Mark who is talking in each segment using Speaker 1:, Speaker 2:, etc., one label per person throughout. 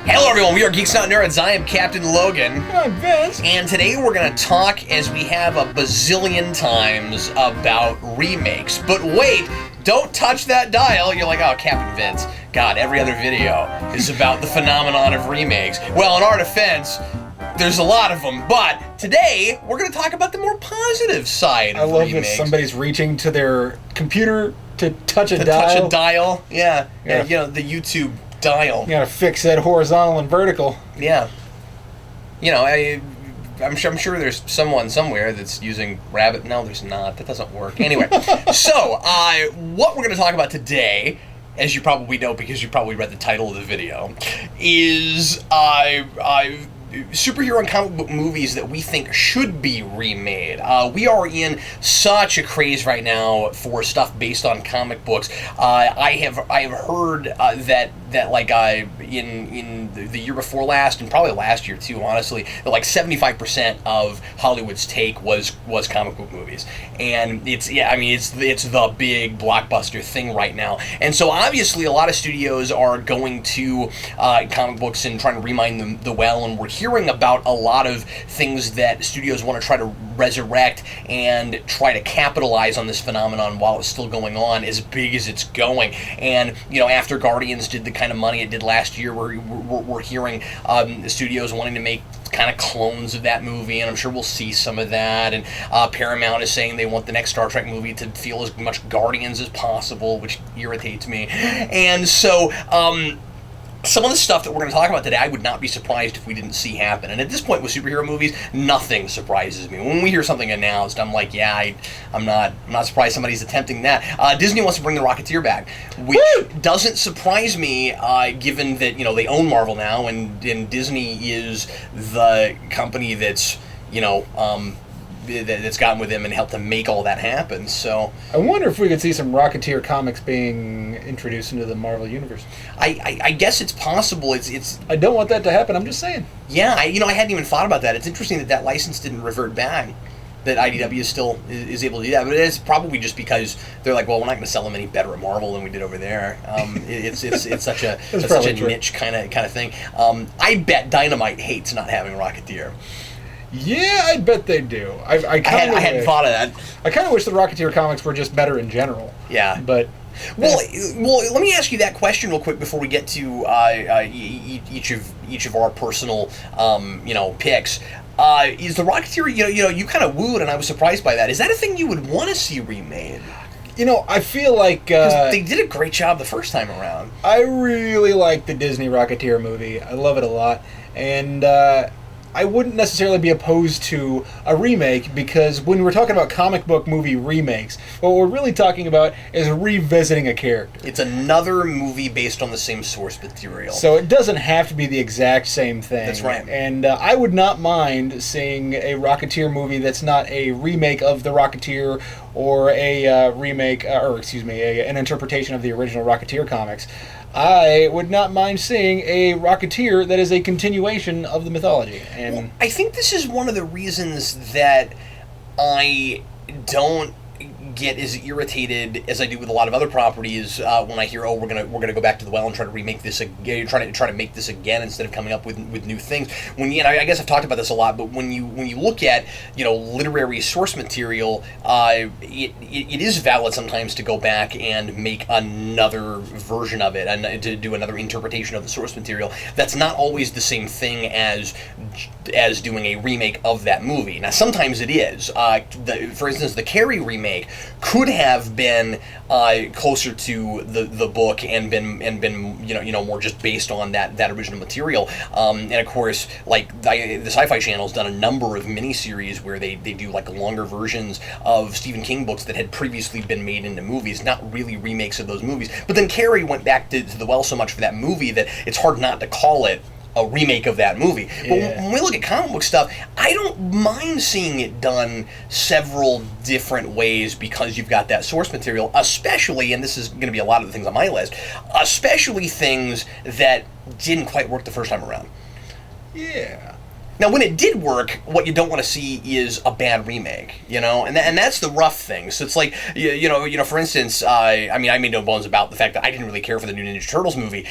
Speaker 1: Hello everyone, we are Geeks Not Nerds. I am Captain Logan.
Speaker 2: I'm Vince.
Speaker 1: And today we're going to talk, as we have a bazillion times, about remakes. But wait, don't touch that dial. You're like, oh, Captain Vince. God, every other video is about the phenomenon of remakes. Well, in our defense, there's a lot of them. But today, we're going to talk about the more positive side of remakes.
Speaker 2: I love that somebody's reaching to their computer to touch a dial.
Speaker 1: Touch a dial, yeah. And, you know, the YouTube dial.
Speaker 2: You gotta fix that horizontal and vertical.
Speaker 1: Yeah. You know, I'm sure there's someone somewhere that's using Rabbit. No, there's not. That doesn't work. Anyway, so what we're going to talk about today, as you probably know because you probably read the title of the video, is superhero and comic book movies that we think should be remade. We are in such a craze right now for stuff based on comic books. I have heard that like in the year before last, and probably last year too, honestly, that like 75% of Hollywood's take was comic book movies, and it's the big blockbuster thing right now. And so obviously a lot of studios are going to comic books and trying to remine them the well, and we're hearing about a lot of things that studios want to try to resurrect and try to capitalize on this phenomenon while it's still going on, as big as it's going. And you know, after Guardians did the kind of money it did last year, we're hearing studios wanting to make kind of clones of that movie, and I'm sure we'll see some of that. And Paramount is saying they want the next Star Trek movie to feel as much Guardians as possible, which irritates me. And so some of the stuff that we're going to talk about today, I would not be surprised if we didn't see happen. And at this point with superhero movies, nothing surprises me. When we hear something announced, I'm like, yeah, I'm not surprised somebody's attempting that. Disney wants to bring the Rocketeer back, which doesn't surprise me, given that, you know, they own Marvel now, and Disney is the company that's, you know, that's gotten with them and helped them make all that happen. So
Speaker 2: I wonder if we could see some Rocketeer comics being introduced into the Marvel universe.
Speaker 1: I guess it's possible. It's
Speaker 2: I don't want that to happen. I'm just saying.
Speaker 1: Yeah, I hadn't even thought about that. It's interesting that license didn't revert back. That IDW still is able to do that, but it's probably just because they're like, well, we're not going to sell them any better at Marvel than we did over there. It's such a niche kind of thing. I bet Dynamite hates not having Rocketeer.
Speaker 2: Yeah, I bet they do. I
Speaker 1: hadn't thought of that.
Speaker 2: I kind of wish the Rocketeer comics were just better in general.
Speaker 1: Yeah,
Speaker 2: but
Speaker 1: well, let me ask you that question real quick before we get to each of our personal picks. Is the Rocketeer, you kind of wooed, and I was surprised by that. Is that a thing you would want to see remade?
Speaker 2: You know, I feel like
Speaker 1: they did a great job the first time around.
Speaker 2: I really like the Disney Rocketeer movie. I love it a lot, and I wouldn't necessarily be opposed to a remake, because when we're talking about comic book movie remakes, what we're really talking about is revisiting a character.
Speaker 1: It's another movie based on the same source material.
Speaker 2: So it doesn't have to be the exact same thing.
Speaker 1: That's right.
Speaker 2: And I would not mind seeing a Rocketeer movie that's not a remake of the Rocketeer or a an interpretation of the original Rocketeer comics. I would not mind seeing a Rocketeer that is a continuation of the mythology. And
Speaker 1: well, I think this is one of the reasons that I don't get as irritated as I do with a lot of other properties when I hear, we're gonna go back to the well and try to remake this again, try to make this again instead of coming up with new things. I guess I've talked about this a lot, but when you look at literary source material, it is valid sometimes to go back and make another version of it and to do another interpretation of the source material. That's not always the same thing as doing a remake of that movie. Now sometimes it is. For instance, the Carrie remake could have been closer to the book and been more just based on that original material. And of course, like the Sci-Fi Channel's done a number of miniseries where they do like longer versions of Stephen King books that had previously been made into movies, not really remakes of those movies. But then Carrie went back to the well so much for that movie that it's hard not to call it a remake of that movie. Yeah. But when we look at comic book stuff, I don't mind seeing it done several different ways because you've got that source material, especially, and this is going to be a lot of the things on my list, especially things that didn't quite work the first time around.
Speaker 2: Yeah.
Speaker 1: Now, when it did work, what you don't want to see is a bad remake, and that's the rough thing. So it's like, for instance, I made no bones about the fact that I didn't really care for the new Ninja Turtles movie.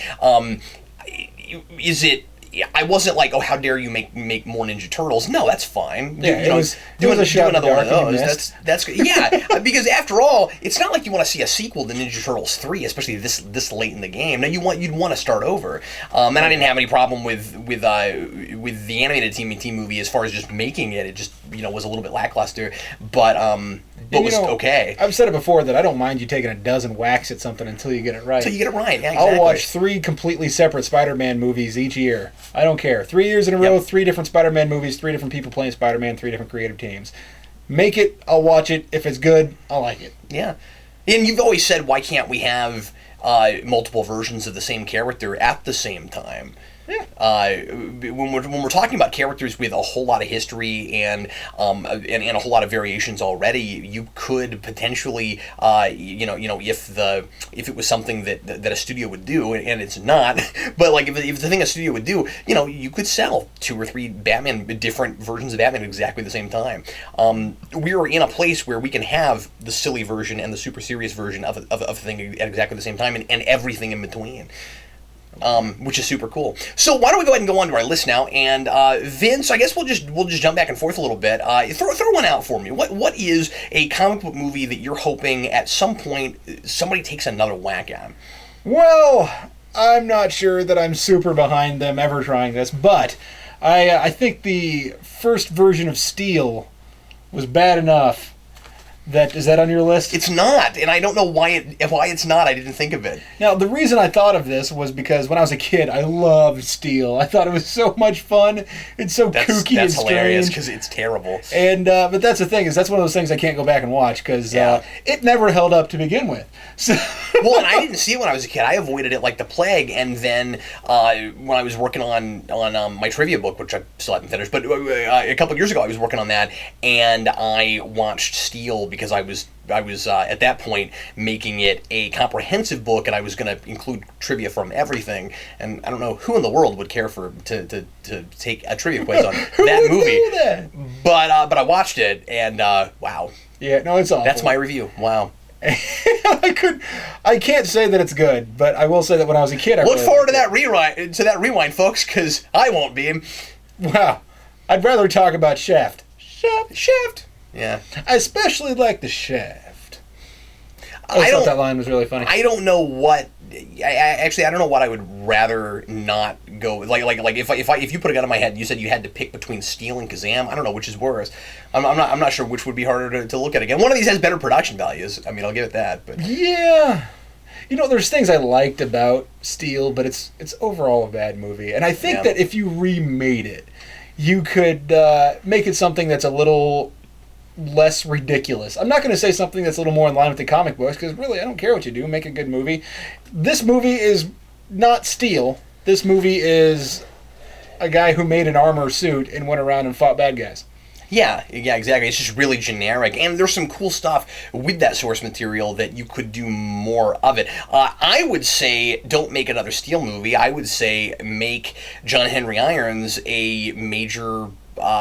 Speaker 1: is it? I wasn't like, oh, how dare you make more Ninja Turtles? No, that's fine.
Speaker 2: Yeah, it was
Speaker 1: another one of those.
Speaker 2: Missed.
Speaker 1: That's good. Yeah, because after all, it's not like you want to see a sequel to Ninja Turtles 3, especially this late in the game. No, you'd want to start over. And I didn't have any problem with the animated TMNT movie as far as just making it. It just was a little bit lackluster, but was okay.
Speaker 2: I've said it before that I don't mind you taking a dozen whacks at something until you get it right.
Speaker 1: So you get it right. Yeah, exactly.
Speaker 2: I'll watch 3 completely separate Spider-Man movies each year. I don't care. 3 years in a row, 3 different Spider-Man movies, 3 different people playing Spider-Man, 3 different creative teams. Make it, I'll watch it. If it's good, I'll like it.
Speaker 1: Yeah. And you've always said, why can't we have multiple versions of the same character at the same time?
Speaker 2: Yeah.
Speaker 1: When we're talking about characters with a whole lot of history and a whole lot of variations already, you could potentially if it was something that a studio would do, and it's not, but like if it's a thing a studio would do, you could sell 2 or 3 different versions of Batman at exactly the same time. We're in a place where we can have the silly version and the super serious version of a thing at exactly the same time, and everything in between. Which is super cool. So why don't we go ahead and go on to our list now? And Vince, I guess we'll just jump back and forth a little bit. Throw one out for me. What is a comic book movie that you're hoping at some point somebody takes another whack at?
Speaker 2: Well, I'm not sure that I'm super behind them ever trying this, but I think the first version of Steel was bad enough. Is that on your list?
Speaker 1: It's not, and I don't know why it's not. I didn't think of it.
Speaker 2: Now, the reason I thought of this was because when I was a kid, I loved Steel. I thought it was so much fun. It's so kooky and strange. That's
Speaker 1: hilarious because it's terrible.
Speaker 2: And but that's the thing, is that's one of those things I can't go back and watch because it never held up to begin with. So
Speaker 1: well, and I didn't see it when I was a kid. I avoided it like the plague. And then when I was working on my trivia book, which I still haven't finished, but a couple of years ago I was working on that, and I watched Steel because I was at that point making it a comprehensive book, and I was going to include trivia from everything. And I don't know who in the world would care to take a trivia quiz on that movie.
Speaker 2: That?
Speaker 1: But I watched it, and wow.
Speaker 2: Yeah, no, it's awful.
Speaker 1: That's my review. Wow.
Speaker 2: I can't say that it's good, but I will say that when I was a kid, I
Speaker 1: look
Speaker 2: really
Speaker 1: forward to that rewind, folks, because I won't be.
Speaker 2: Wow, I'd rather talk about Shaft.
Speaker 1: Shaft. Yeah,
Speaker 2: I especially like the Shaft. I thought that line was really funny.
Speaker 1: I don't know what. I don't know what I would rather not go like if you put a gun in my head and you said you had to pick between Steel and Kazam, I don't know which is worse. I'm not sure which would be harder to look at again. One of these has better production values. I mean, I'll give it that. But
Speaker 2: yeah, there's things I liked about Steel, but it's overall a bad movie. And I think that if you remade it, you could make it something that's a little less ridiculous. I'm not going to say something that's a little more in line with the comic books, because really, I don't care what you do. Make a good movie. This movie is not Steel. This movie is a guy who made an armor suit and went around and fought bad guys.
Speaker 1: Yeah, exactly. It's just really generic, and there's some cool stuff with that source material that you could do more of it. I would say don't make another Steel movie. I would say make John Henry Irons a major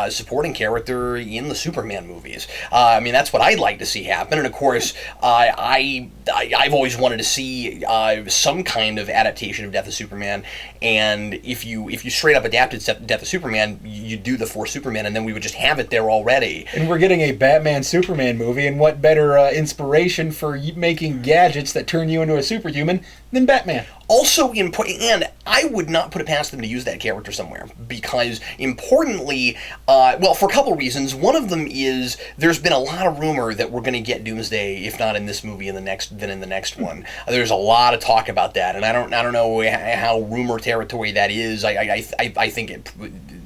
Speaker 1: supporting character in the Superman movies. I mean, that's what I'd like to see happen. And of course, I've always wanted to see some kind of adaptation of Death of Superman. And if you straight up adapted Death of Superman, you do the 4 Superman, and then we would just have it there already.
Speaker 2: And we're getting a Batman Superman movie, and what better inspiration for making gadgets that turn you into a superhuman than Batman?
Speaker 1: Also important, and I would not put it past them to use that character somewhere, because importantly, for a couple reasons. One of them is there's been a lot of rumor that we're going to get Doomsday, if not in this movie, in the next one. There's a lot of talk about that, and I don't know how rumor territory that is. I think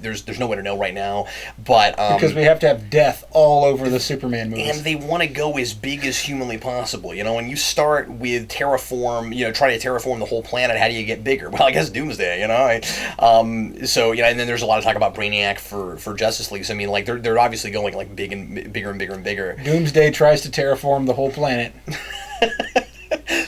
Speaker 1: there's no way to know right now, but
Speaker 2: because we have to have death all over the Superman movies,
Speaker 1: and they want to go as big as humanly possible. And you start with terraform, try to terraform the whole planet. How do you get bigger? Well, I guess Doomsday. So and then there's a lot of talk about Brainiac for Justice League. So I mean, like they're obviously going like big and bigger and bigger and bigger.
Speaker 2: Doomsday tries to terraform the whole planet,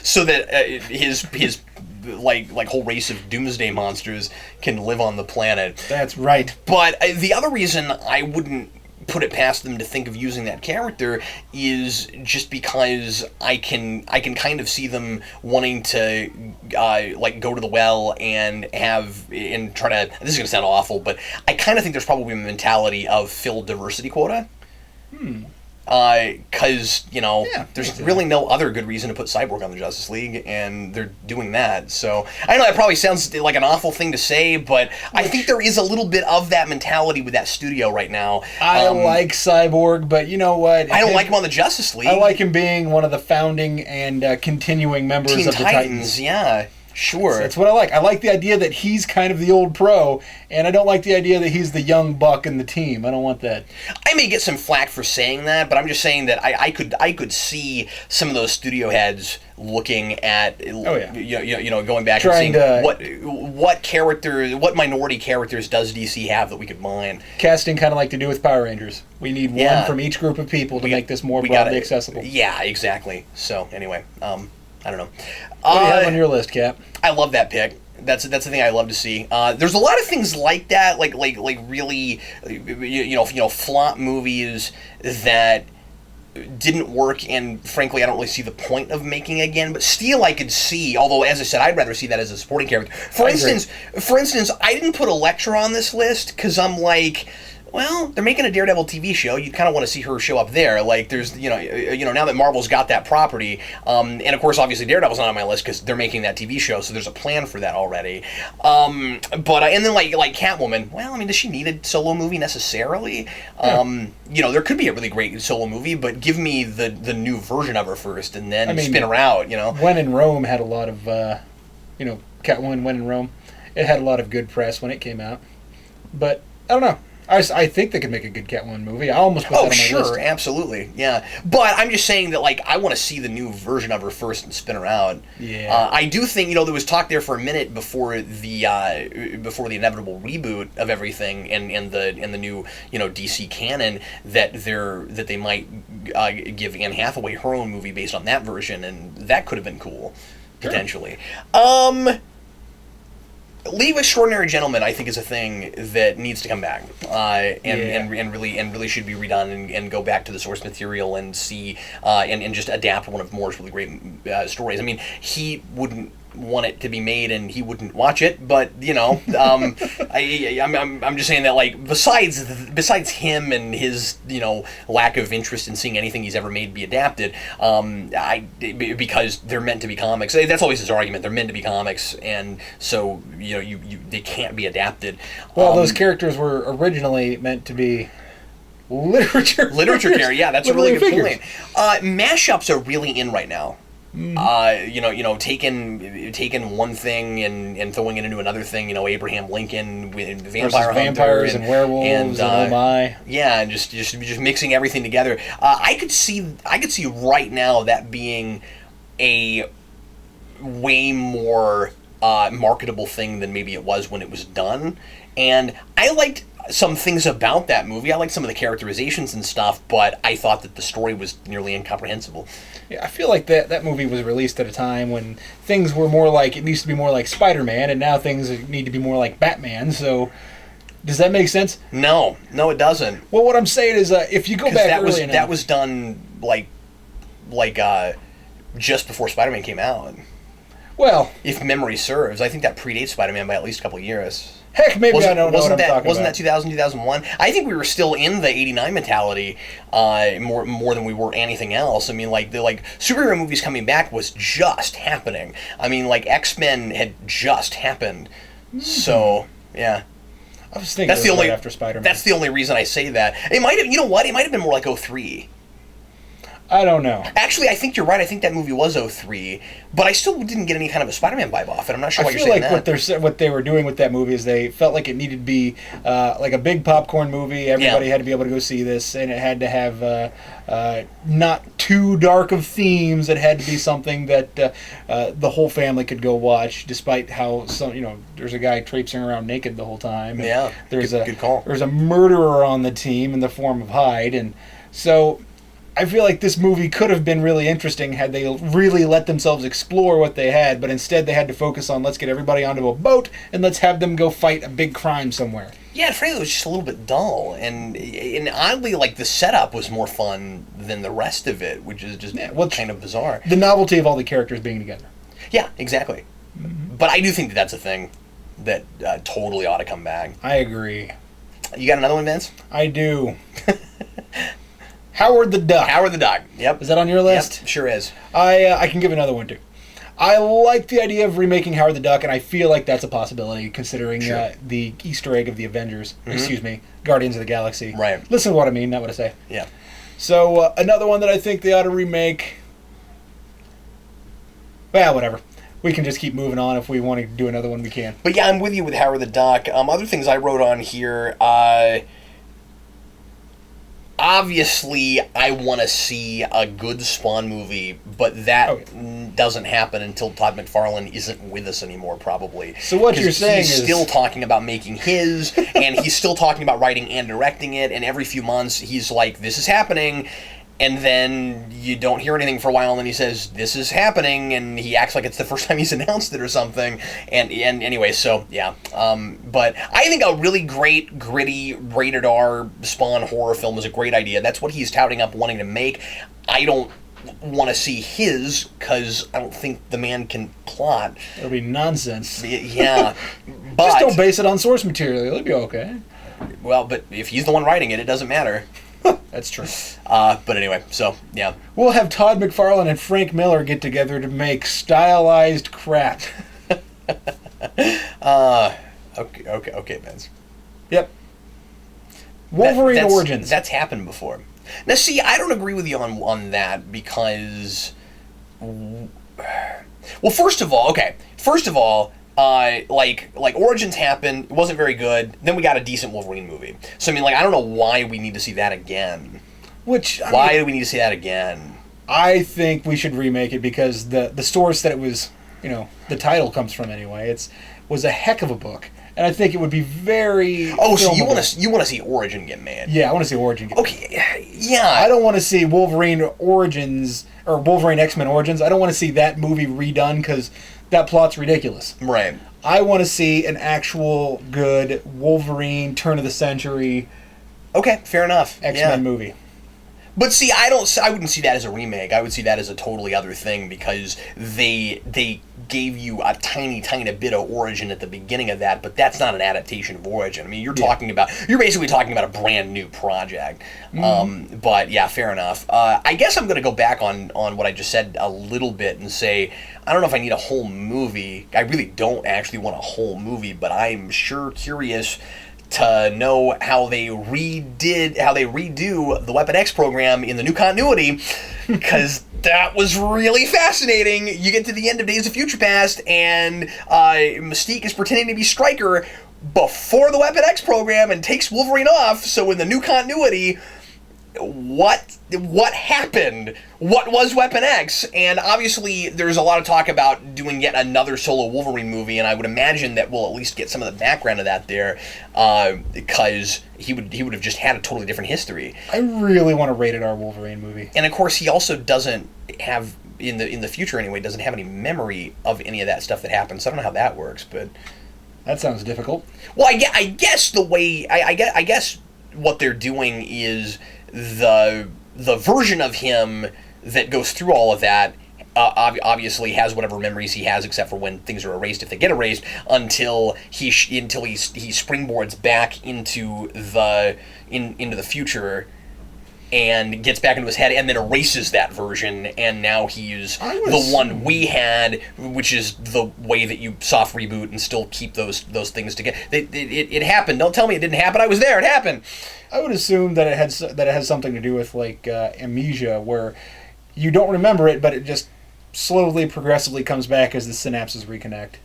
Speaker 1: so that his like whole race of Doomsday monsters can live on the planet.
Speaker 2: That's right.
Speaker 1: But the other reason I wouldn't put it past them to think of using that character is just because I can kind of see them wanting to like go to the well and try to. This is going to sound awful, but I kind of think there's probably a mentality of fill diversity quota. Because, there's really no other good reason to put Cyborg on the Justice League, and they're doing that. So, I know that probably sounds like an awful thing to say, but I think there is a little bit of that mentality with that studio right now.
Speaker 2: I like Cyborg, but you know what?
Speaker 1: I don't like him on the Justice League.
Speaker 2: I like him being one of the founding and continuing members
Speaker 1: Teen
Speaker 2: of the Titans.
Speaker 1: Yeah. Sure.
Speaker 2: That's what I like. I like the idea that he's kind of the old pro, and I don't like the idea that he's the young buck in the team. I don't want that.
Speaker 1: I may get some flack for saying that, but I'm just saying that I could see some of those studio heads looking at, going back
Speaker 2: trying
Speaker 1: and seeing what minority characters does DC have that we could mine.
Speaker 2: Casting kind of like to do with Power Rangers. We need one from each group of people to make this more broadly accessible.
Speaker 1: Yeah, exactly. So anyway, I don't know.
Speaker 2: What do you have on your list, Cap?
Speaker 1: I love that pick. That's the thing I love to see. There's a lot of things like that, like really, flop movies that didn't work, and frankly, I don't really see the point of making again. But Steel, I could see. Although, as I said, I'd rather see that as a supporting character. For instance, I didn't put Elektra on this list because I'm like, well, they're making a Daredevil TV show. You kind of want to see her show up there. Like, there's, now that Marvel's got that property, and of course, obviously, Daredevil's not on my list because they're making that TV show, so there's a plan for that already. And then like Catwoman. Well, I mean, does she need a solo movie necessarily? There could be a really great solo movie, but give me the new version of her first, and then spin her out.
Speaker 2: When in Rome had a lot of, Catwoman. When in Rome, it had a lot of good press when it came out, but I don't know. I think they could make a good Catwoman movie. I almost put that on my list.
Speaker 1: Oh, sure, absolutely, yeah. But I'm just saying that, like, I want to see the new version of her first and spin her out.
Speaker 2: Yeah.
Speaker 1: I do think, there was talk there for a minute before the inevitable reboot of everything and the new DC canon that they might give Anne Hathaway her own movie based on that version, and that could have been cool, potentially. League of Extraordinary Gentlemen, I think, is a thing that needs to come back, and really should be redone and go back to the source material and see and just adapt one of Moore's really great stories. I mean, he wouldn't want it to be made and he wouldn't watch it, but I'm just saying that, like, besides him and his lack of interest in seeing anything he's ever made be adapted, because they're meant to be comics. That's always his argument. They're meant to be comics, and so they can't be adapted.
Speaker 2: Well, those characters were originally meant to be literature
Speaker 1: characters. Yeah, that's a really good point. Mashups are really in right now. Taking one thing and throwing it into another thing. Abraham Lincoln with
Speaker 2: vampires and werewolves and oh my.
Speaker 1: Yeah, and just mixing everything together. I could see right now that being a way more marketable thing than maybe it was when it was done. And I liked some things about that movie. I liked some of the characterizations and stuff, but I thought that the story was nearly incomprehensible.
Speaker 2: Yeah, I feel like that movie was released at a time when things were more like, it needs to be more like Spider-Man, and now things need to be more like Batman, so does that make sense?
Speaker 1: No, it doesn't.
Speaker 2: Well, what I'm saying is, if you go back
Speaker 1: that was done like just before Spider-Man came out.
Speaker 2: Well,
Speaker 1: if memory serves, I think that predates Spider-Man by at least a couple of years.
Speaker 2: Heck, maybe I don't know what I'm talking about.
Speaker 1: Wasn't that 2000, 2001? I think we were still in the 89 mentality more than we were anything else. I mean, like superhero movies coming back was just happening. I mean, like X-Men had just happened. So, yeah.
Speaker 2: I was thinking that's right after Spider-Man.
Speaker 1: That's the only reason I say that. It might have, It might have been more like 03.
Speaker 2: I don't know.
Speaker 1: Actually, I think you're right. I think that movie was 03, but I still didn't get any kind of a Spider-Man vibe off it. I'm not sure why you're saying that.
Speaker 2: I feel like what they were doing with that movie is they felt like it needed to be like a big popcorn movie. Everybody had to be able to go see this, and it had to have not too dark of themes. It had to be something that the whole family could go watch, despite how there's a guy traipsing around naked the whole time. And
Speaker 1: yeah, good call.
Speaker 2: There's a murderer on the team in the form of Hyde, and so I feel like this movie could have been really interesting had they really let themselves explore what they had, but instead they had to focus on let's get everybody onto a boat and let's have them go fight a big crime somewhere.
Speaker 1: Yeah, frankly, it was just a little bit dull, and oddly, like the setup was more fun than the rest of it, which is just kind of bizarre.
Speaker 2: The novelty of all the characters being together.
Speaker 1: Yeah, exactly. But I do think that that's a thing that totally ought to come back.
Speaker 2: I agree.
Speaker 1: You got another one, Vince?
Speaker 2: I do. Howard the Duck.
Speaker 1: Howard the Duck. Yep.
Speaker 2: Is that on your list?
Speaker 1: Yep, sure is.
Speaker 2: I can give another one too. I like the idea of remaking Howard the Duck, and I feel like that's a possibility considering the Easter egg of the Avengers. Excuse me, Guardians of the Galaxy.
Speaker 1: Right.
Speaker 2: Listen to what I mean, not what I say.
Speaker 1: Yeah.
Speaker 2: So another one that I think they ought to remake. Well, whatever. We can just keep moving on. If we want to do another one, we can.
Speaker 1: But yeah, I'm with you with Howard the Duck. Other things I wrote on here. Obviously, I want to see a good Spawn movie, but that doesn't happen until Todd McFarlane isn't with us anymore, probably.
Speaker 2: So what you're saying
Speaker 1: he's
Speaker 2: is...
Speaker 1: still talking about making his, and he's still talking about writing and directing it, and every few months he's like, this is happening, and then you don't hear anything for a while, and then he says, this is happening, and he acts like it's the first time he's announced it or something. And anyway, so, yeah. But I think a really great, gritty, rated R Spawn horror film is a great idea. That's what he's touting up wanting to make. I don't want to see his, because I don't think the man can plot.
Speaker 2: It'll be nonsense.
Speaker 1: Yeah. But,
Speaker 2: just don't base it on source material. It'll be okay.
Speaker 1: Well, but if he's the one writing it, it doesn't matter.
Speaker 2: That's true.
Speaker 1: But anyway, so, yeah.
Speaker 2: We'll have Todd McFarlane and Frank Miller get together to make stylized crap.
Speaker 1: Okay, Vince.
Speaker 2: Yep. Wolverine
Speaker 1: that's,
Speaker 2: Origins.
Speaker 1: That's happened before. Now, see, I don't agree with you on that because... Well, first of all, like Origins happened, it wasn't very good, then we got a decent Wolverine movie. So, I mean, like, I don't know why we need to see that again. Why do we need to see that again?
Speaker 2: I think we should remake it because the source that it was, the title comes from anyway, was a heck of a book. And I think it would be very...
Speaker 1: Oh, so you want to see Origin get made?
Speaker 2: Yeah, I want to see Origin get made.
Speaker 1: Okay, yeah.
Speaker 2: I don't want to see Wolverine Origins, or Wolverine X-Men Origins. I don't want to see that movie redone because that plot's ridiculous.
Speaker 1: Right.
Speaker 2: I want to see an actual good Wolverine turn of the century...
Speaker 1: Okay, fair enough.
Speaker 2: X-Men movie.
Speaker 1: But see, I wouldn't see that as a remake. I would see that as a totally other thing because they gave you a tiny bit of Origin at the beginning of that, but that's not an adaptation of Origin. I mean, you're basically talking about a brand new project. But yeah, fair enough. I guess I'm going to go back on what I just said a little bit and say, I don't know if I need a whole movie. I really don't actually want a whole movie, but I'm sure curious to know how they redo the Weapon X program in the new continuity, because that was really fascinating. You get to the end of Days of Future Past, and Mystique is pretending to be Stryker before the Weapon X program and takes Wolverine off, so in the new continuity, what happened? What was Weapon X? And obviously, there's a lot of talk about doing yet another solo Wolverine movie, and I would imagine that we'll at least get some of the background of that there, because he would have just had a totally different history.
Speaker 2: I really want a rated R Wolverine movie.
Speaker 1: And of course, he also doesn't have, in the future anyway, doesn't have any memory of any of that stuff that happened. So I don't know how that works, but
Speaker 2: that sounds difficult.
Speaker 1: Well, I guess the way I guess what they're doing is the version of him that goes through all of that obviously has whatever memories he has, except for when things are erased, if they get erased, until he springboards back into the future and gets back into his head and then erases that version, and now he's the one we had, which is the way that you soft reboot and still keep those things together. It happened. Don't tell me it didn't happen. I was there. It happened.
Speaker 2: I would assume that it has something to do with like amnesia, where you don't remember it, but it just slowly, progressively comes back as the synapses reconnect.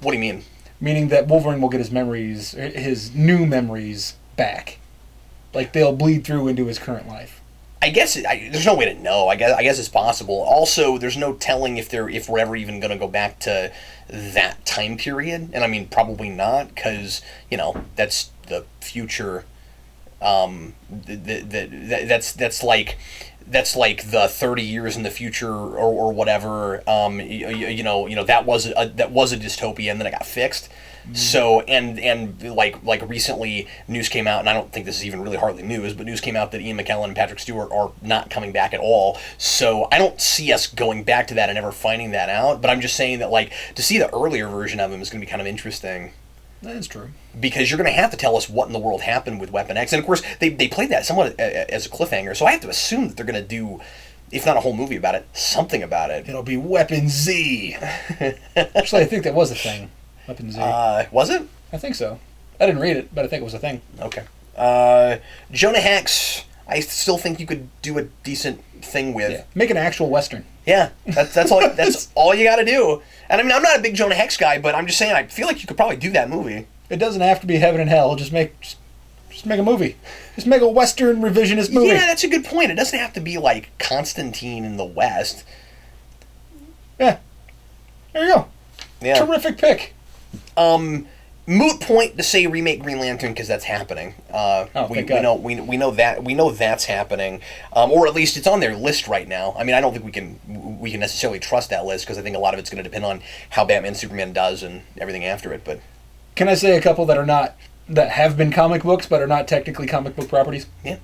Speaker 1: What do you mean?
Speaker 2: Meaning that Wolverine will get his new memories back. Like they'll bleed through into his current life.
Speaker 1: I guess there's no way to know. I guess it's possible. Also, there's no telling if we're ever even going to go back to that time period. And I mean, probably not, because that's the future. That's like the 30 years in the future or whatever. That was a dystopia and then it got fixed. So and like recently news came out, and I don't think this is even really hardly news, but news came out that Ian McKellen and Patrick Stewart are not coming back at all. So I don't see us going back to that and ever finding that out. But I'm just saying that like to see the earlier version of him is going to be kind of interesting.
Speaker 2: That is true.
Speaker 1: Because you're going to have to tell us what in the world happened with Weapon X. And, of course, they played that somewhat as a cliffhanger, so I have to assume that they're going to do, if not a whole movie about it, something about it.
Speaker 2: It'll be Weapon Z. Actually, I think that was a thing. Weapon Z.
Speaker 1: Was it?
Speaker 2: I think so. I didn't read it, but I think it was a thing.
Speaker 1: Okay. Jonah Hex, I still think you could do a decent thing with.
Speaker 2: Yeah. Make an actual Western.
Speaker 1: Yeah, that's all. That's all you got to do. And I mean, I'm not a big Jonah Hex guy, but I'm just saying, I feel like you could probably do that movie.
Speaker 2: It doesn't have to be heaven and hell. Just make a movie. Just make a Western revisionist movie.
Speaker 1: Yeah, that's a good point. It doesn't have to be like Constantine in the West.
Speaker 2: Yeah. There you go.
Speaker 1: Yeah.
Speaker 2: Terrific pick.
Speaker 1: Moot point to say remake Green Lantern because that's happening. We know that's happening, or at least it's on their list right now. I mean, I don't think we can necessarily trust that list because I think a lot of it's going to depend on how Batman Superman does and everything after it. But
Speaker 2: can I say a couple that have been comic books but are not technically comic book properties?
Speaker 1: Yeah,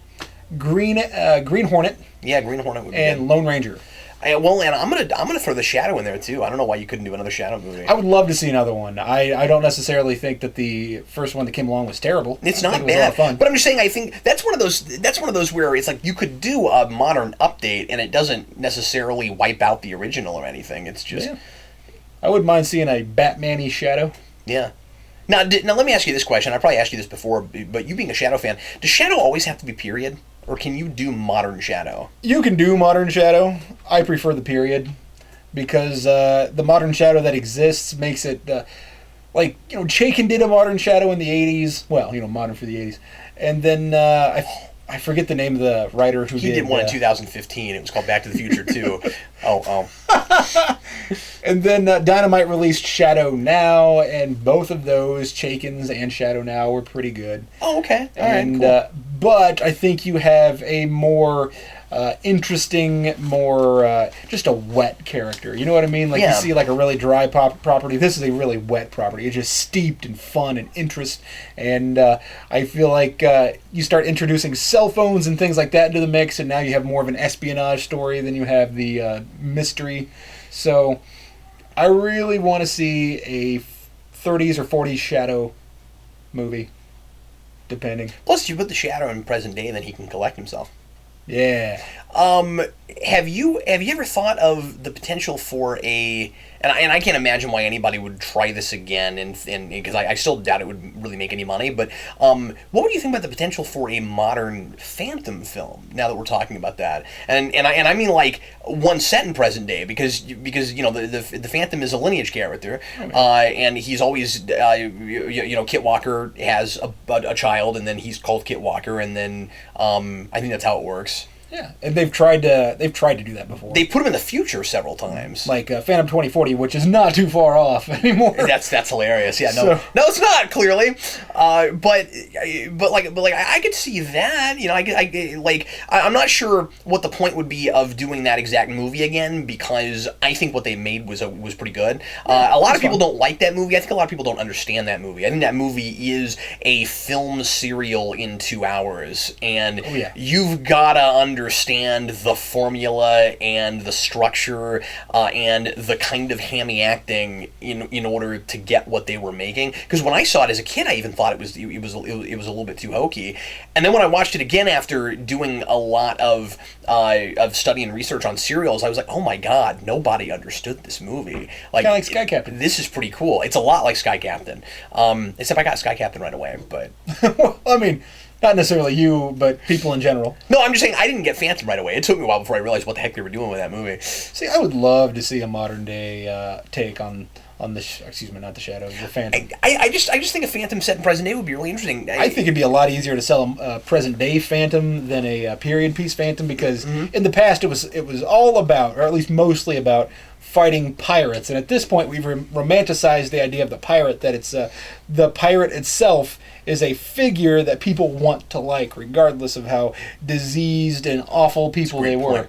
Speaker 2: Green Hornet.
Speaker 1: Yeah, Green Hornet would be
Speaker 2: and
Speaker 1: good.
Speaker 2: Lone Ranger.
Speaker 1: And I'm gonna throw the Shadow in there too. I don't know why you couldn't do another Shadow movie.
Speaker 2: I would love to see another one. I don't necessarily think that the first one that came along was terrible.
Speaker 1: It's not
Speaker 2: I think it was
Speaker 1: bad,
Speaker 2: a lot of fun.
Speaker 1: but I'm just saying I think that's one of those where it's like you could do a modern update and it doesn't necessarily wipe out the original or anything. It's just
Speaker 2: I wouldn't mind seeing a Batman-y Shadow.
Speaker 1: Yeah. Now let me ask you this question. I probably asked you this before, but you being a Shadow fan, does Shadow always have to be period? Or can you do modern Shadow?
Speaker 2: You can do modern Shadow. I prefer the period because the modern Shadow that exists makes it Chaykin did a modern Shadow in the 80s. Well, modern for the 80s. And then I forget the name of the writer who
Speaker 1: did one in 2015. It was called Back to the Future 2. Oh.
Speaker 2: And then Dynamite released Shadow Now, and both of those, Chaykin's and Shadow Now, were pretty good.
Speaker 1: Oh, okay. All right, cool.
Speaker 2: But I think you have a more interesting, more just a wet character. You know what I mean? Like you see like a really dry property. This is a really wet property. It's just steeped in fun and interest. And I feel like you start introducing cell phones and things like that into the mix, and now you have more of an espionage story than you have the mystery. So I really want to see a 30s or 40s Shadow movie, depending.
Speaker 1: Plus, you put the Shadow in present day, then he can collect himself.
Speaker 2: Yeah.
Speaker 1: Have you ever thought of the potential for and I can't imagine why anybody would try this again, and because I still doubt it would really make any money, but what would you think about the potential for a modern Phantom film, now that we're talking about that? And I mean like one set in present day, because the Phantom is a lineage character, and he's always Kit Walker has a child, and then he's called Kit Walker, and then I think that's how it works.
Speaker 2: Yeah, and they've tried to do that before.
Speaker 1: They put him in the future several times,
Speaker 2: like Phantom 2040, which is not too far off anymore.
Speaker 1: That's hilarious. Yeah, no, it's not clearly, but I could see that. I'm not sure what the point would be of doing that exact movie again, because I think what they made was pretty good. A lot of people don't like that movie. I think a lot of people don't understand that movie. I think that movie is a film serial in 2 hours, and you've gotta understand the formula and the structure and the kind of hammy acting in order to get what they were making. Because when I saw it as a kid, I even thought it was a little bit too hokey. And then when I watched it again after doing a lot of study and research on serials, I was like, oh my god, nobody understood this movie.
Speaker 2: Kind of like Sky Captain.
Speaker 1: This is pretty cool. It's a lot like Sky Captain, except I got Sky Captain right away. But
Speaker 2: well, I mean, not necessarily you, but people in general.
Speaker 1: No, I'm just saying I didn't get Phantom right away. It took me a while before I realized what the heck they were doing with that movie.
Speaker 2: See, I would love to see a modern day take on the Shadow, the Phantom.
Speaker 1: I just think a Phantom set in present day would be really interesting.
Speaker 2: I think it'd be a lot easier to sell a present day Phantom than a period piece Phantom, because in the past it was all about, or at least mostly about, fighting pirates, and at this point we've romanticized the idea of the pirate, that it's the pirate itself is a figure that people want to like, regardless of how diseased and awful people they were.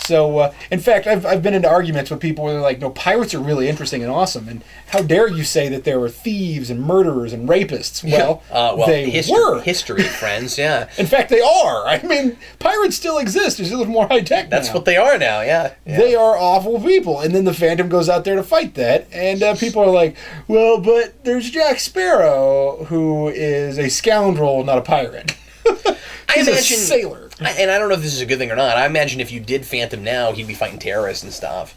Speaker 2: So, in fact, I've been into arguments with people where they're like, no, pirates are really interesting and awesome, and how dare you say that there were thieves and murderers and rapists? Well, they were.
Speaker 1: History, friends, yeah.
Speaker 2: In fact, they are. I mean, pirates still exist. They're a little more high-tech now.
Speaker 1: That's what they are now, yeah.
Speaker 2: They are awful people. And then the Phantom goes out there to fight that, and people are like, well, but there's Jack Sparrow, who is a scoundrel, not a pirate. He's a sailor.
Speaker 1: And I don't know if this is a good thing or not. I imagine if you did Phantom now, he'd be fighting terrorists and stuff.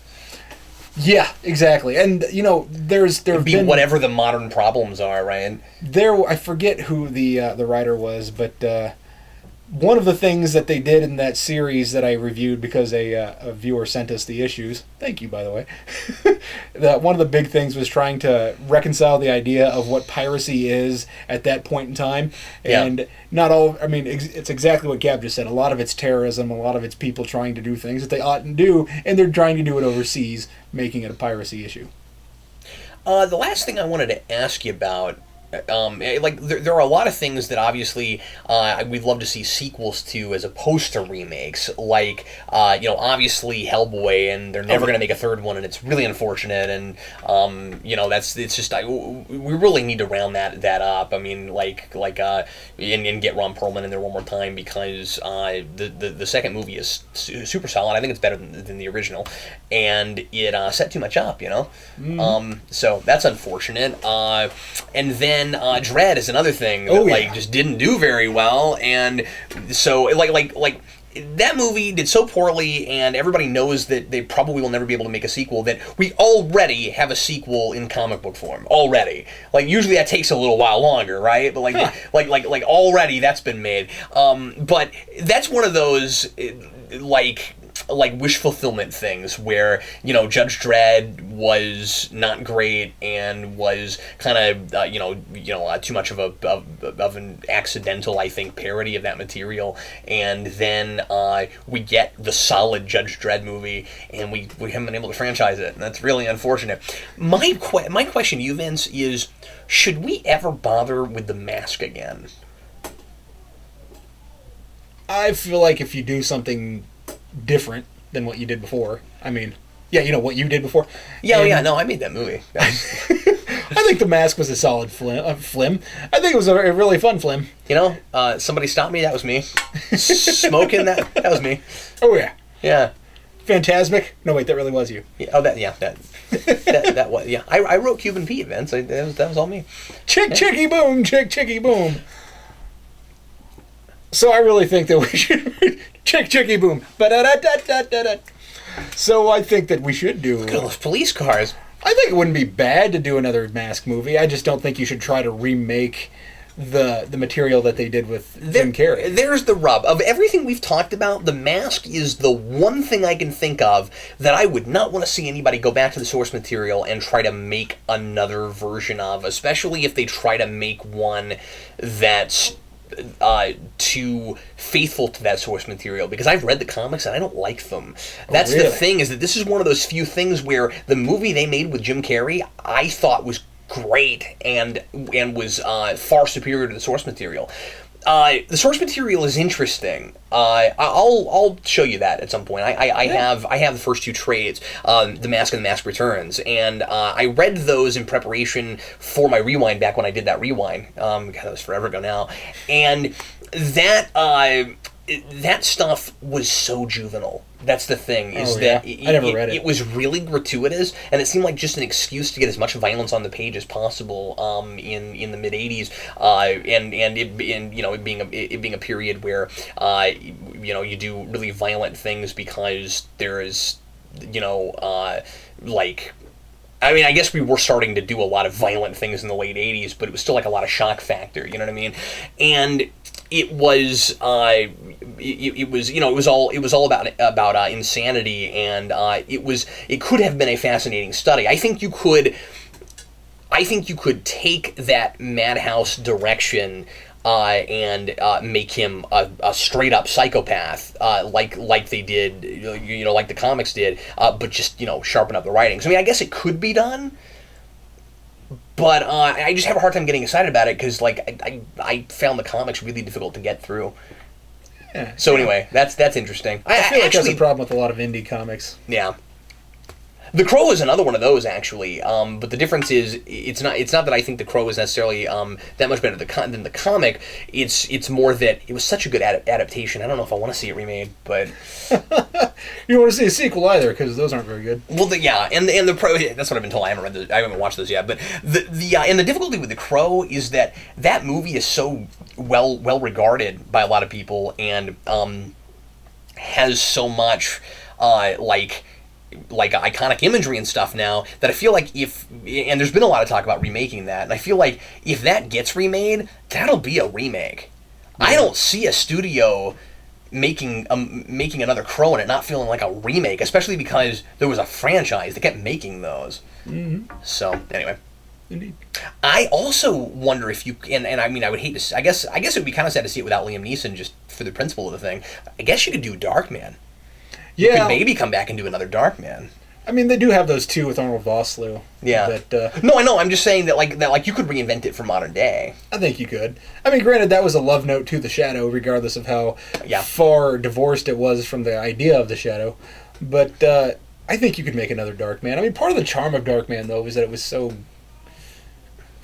Speaker 2: Yeah, exactly. And, you know, there've been
Speaker 1: whatever the modern problems are, right?
Speaker 2: I forget who the writer was, but one of the things that they did in that series that I reviewed because a viewer sent us the issues, thank you, by the way, that one of the big things was trying to reconcile the idea of what piracy is at that point in time. And not all, I mean, it's exactly what Gab just said. A lot of it's terrorism, a lot of it's people trying to do things that they oughtn't do, and they're trying to do it overseas, making it a piracy issue.
Speaker 1: The last thing I wanted to ask you about, there are a lot of things that obviously we'd love to see sequels to as opposed to remakes. Like, obviously Hellboy, and they're never going to make a third one, and it's really unfortunate. And it's just we really need to round that up. I mean, and get Ron Perlman in there one more time because the second movie is super solid. I think it's better than the original, and it set too much up. So that's unfortunate. And then Dredd is another thing that just didn't do very well, and so like that movie did so poorly, and everybody knows that they probably will never be able to make a sequel, that we already have a sequel in comic book form already. Like, usually that takes a little while longer, right? But like already that's been made. But that's one of those like wish fulfillment things where Judge Dredd was not great and was kind of too much of an accidental, I think, parody of that material, and then we get the solid Judge Dredd movie and we haven't been able to franchise it, and that's really unfortunate. My question to you, Vince, is should we ever bother with The Mask again?
Speaker 2: I feel like if you do something different than what you did before. I mean, what you did before.
Speaker 1: No, I made that movie.
Speaker 2: I think The Mask was a solid flim. I think it was a really fun flim.
Speaker 1: Somebody stopped me. That was me. Smoking. That was me.
Speaker 2: Oh yeah.
Speaker 1: Yeah.
Speaker 2: Phantasmic. No wait, that really was you.
Speaker 1: Yeah. That was. Yeah. I wrote Cuban Pete, Vince. That was all me.
Speaker 2: Chicky boom. Chicky boom. So I really think that we should chicky boom. So I think that we should do.
Speaker 1: Look at those police cars.
Speaker 2: I think it wouldn't be bad to do another Mask movie. I just don't think you should try to remake the material that they did with Jim Carrey.
Speaker 1: There's the rub. Of everything we've talked about, The Mask is the one thing I can think of that I would not want to see anybody go back to the source material and try to make another version of, especially if they try to make one that's too faithful to that source material, because I've read the comics and I don't like them. That's really? The thing, is that this is one of those few things where the movie they made with Jim Carrey I thought was great and was far superior to the source material. The source material is interesting. I'll show you that at some point. I have the first two trades, The Mask and The Mask Returns, and I read those in preparation for my rewind back when I did that rewind. God, that was forever ago now, and that stuff was so juvenile. That's the thing, is that
Speaker 2: I never read it.
Speaker 1: It was really gratuitous, and it seemed like just an excuse to get as much violence on the page as possible in the mid '80s, and it being a period where you do really violent things because there is I guess we were starting to do a lot of violent things in the late '80s, but it was still like a lot of shock factor. You know what I mean? And it was it was all about insanity, and it could have been a fascinating study. I think you could take that madhouse direction and make him a straight up psychopath, like they did, like the comics did, but just sharpen up the writings. I mean, I guess it could be done. But I just have a hard time getting excited about it because, I found the comics really difficult to get through.
Speaker 2: Yeah.
Speaker 1: So anyway, that's interesting.
Speaker 2: I feel like that's a problem with a lot of indie comics.
Speaker 1: Yeah. The Crow is another one of those, actually, but the difference is it's not that I think The Crow is necessarily that much better than the comic. It's more that it was such a good adaptation. I don't know if I want to see it remade, but
Speaker 2: you don't want to see a sequel either because those aren't very good.
Speaker 1: Well, and the Crow. That's what I've been told. I haven't watched those yet. But and the difficulty with The Crow is that movie is so well regarded by a lot of people and has so much like iconic imagery and stuff now that I feel like and there's been a lot of talk about remaking that, and I feel like if that gets remade, that'll be a remake. Yeah. I don't see a studio making another Crow and it not feeling like a remake, especially because there was a franchise that kept making those. Mm-hmm. So anyway.
Speaker 2: Indeed.
Speaker 1: I also wonder if you and I mean I would hate to I guess it would be kind of sad to see it without Liam Neeson just for the principle of the thing. I guess you could do Darkman. You could maybe come back and do another Darkman.
Speaker 2: I mean, they do have those two with Arnold Vosloo.
Speaker 1: Yeah. No, I know. I'm just saying that you could reinvent it for modern day.
Speaker 2: I think you could. I mean, granted, that was a love note to the Shadow, regardless of how far divorced it was from the idea of the Shadow. But I think you could make another Darkman. I mean, part of the charm of Darkman, though, is that it was so...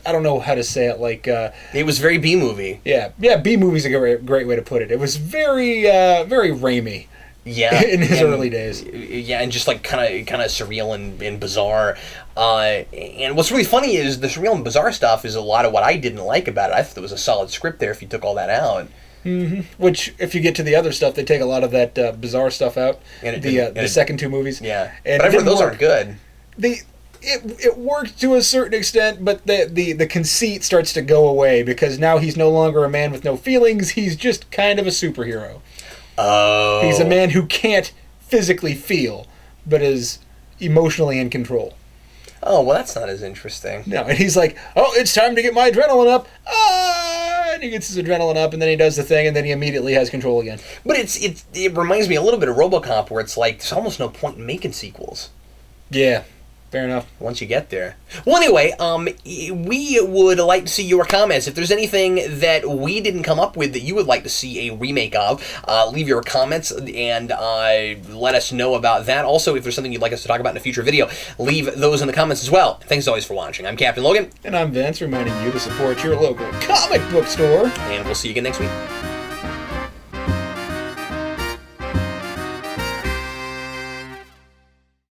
Speaker 2: I don't know how to say it,
Speaker 1: it was very B-movie.
Speaker 2: Yeah, B-movie's a great way to put it. It was very Raimi.
Speaker 1: Yeah,
Speaker 2: in his early days.
Speaker 1: Yeah, and just kind of surreal and bizarre. And what's really funny is the surreal and bizarre stuff is a lot of what I didn't like about it. I thought there was a solid script there if you took all that out.
Speaker 2: Mm-hmm. Which, if you get to the other stuff, they take a lot of that bizarre stuff out.
Speaker 1: And
Speaker 2: the second two movies.
Speaker 1: Yeah, and but I've heard those aren't good.
Speaker 2: It worked to a certain extent, but the conceit starts to go away because now he's no longer a man with no feelings. He's just kind of a superhero.
Speaker 1: Oh.
Speaker 2: He's a man who can't physically feel, but is emotionally in control.
Speaker 1: Oh, well, that's not as interesting.
Speaker 2: No, and he's like, oh, it's time to get my adrenaline up. And he gets his adrenaline up, and then he does the thing, and then he immediately has control again.
Speaker 1: But it reminds me a little bit of RoboCop, where it's like, there's almost no point in making sequels.
Speaker 2: Yeah. Fair enough.
Speaker 1: Once you get there. Well, anyway, we would like to see your comments. If there's anything that we didn't come up with that you would like to see a remake of, leave your comments and let us know about that. Also, if there's something you'd like us to talk about in a future video, leave those in the comments as well. Thanks as always for watching. I'm Captain Logan.
Speaker 2: And I'm Vince, reminding you to support your local comic book store.
Speaker 1: And we'll see you again next week.